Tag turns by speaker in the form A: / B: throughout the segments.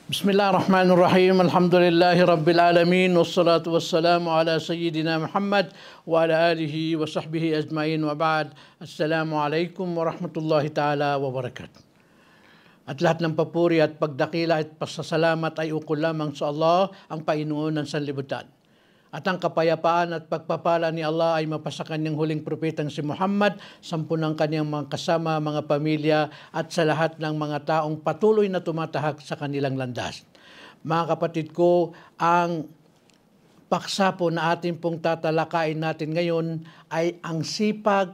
A: Bismillahirrahmanirrahim. Alhamdulillahi Rabbil Alamin. Wassalatu wassalamu ala Sayyidina Muhammad wa ala alihi wa sahbihi ajma'in wa ba'd. Assalamualaikum warahmatullahi ta'ala wabarakatuh. At lahat ng papuri at pagdakila at pasasalamat ay ukol lamang sa Allah, ang Panginoon ng sanlibutan. At ang kapayapaan at pagpapala ni Allah ay mapasa kanyang huling propetang si Muhammad, sampu ng kanyang mga kasama, mga pamilya at sa lahat ng mga taong patuloy na tumatahak sa kanilang landas. Mga kapatid ko, ang paksa po na ating pong tatalakayin natin ngayon ay ang sipag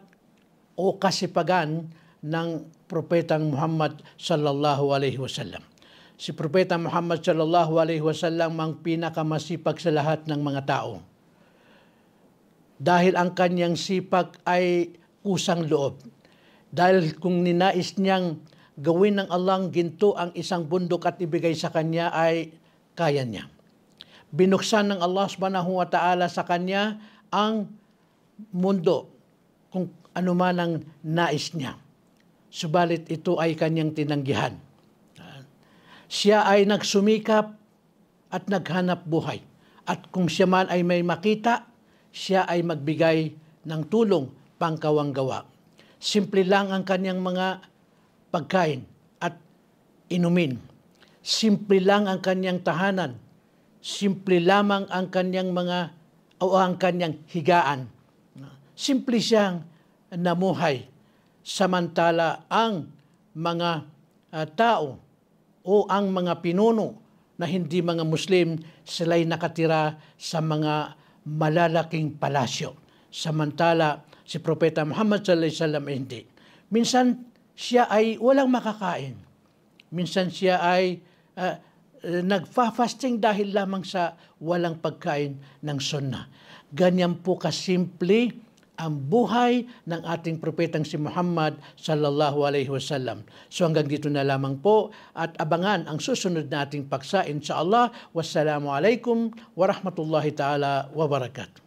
A: o kasipagan ng propetang Muhammad sallallahu alaihi wasallam. Si Propeta Muhammad sallallahu alaihi wasallam ang pinakamasipag sa lahat ng mga tao. Dahil ang kanyang sipag ay kusang loob. Dahil kung ninais niyang gawin ng Allah ang ginto ang isang bundok at ibigay sa kanya ay kaya niya. Binuksan ng Allah subhanahu wa ta'ala sa kanya ang mundo kung ano man ang nais niya. Subalit ito ay kanyang tinanggihan. Siya ay nagsumikap at naghanap buhay. At kung siya man ay may makita, siya ay magbigay ng tulong pangkawanggawa. Simple lang ang kanyang mga pagkain at inumin. Simple lang ang kanyang tahanan. Simple lamang ang kanyang ang kanyang higaan. Simple siyang namuhay. Samantala ang mga tao o ang mga pinuno na hindi mga Muslim, sila'y nakatira sa mga malalaking palasyo. Samantala, si Propeta Muhammad sallallahu alaihi wasallam ay hindi. Minsan, siya ay walang makakain. Minsan siya ay nagfa-fasting dahil lamang sa walang pagkain ng sunnah. Ganyan po kasimple ang buhay ng ating propetang si Muhammad sallallahu alaihi wasallam. So hanggang dito na lamang po at abangan ang susunod na ating paksa inshallah. Wassalamu alaikum warahmatullahi ta'ala wabarakatuh.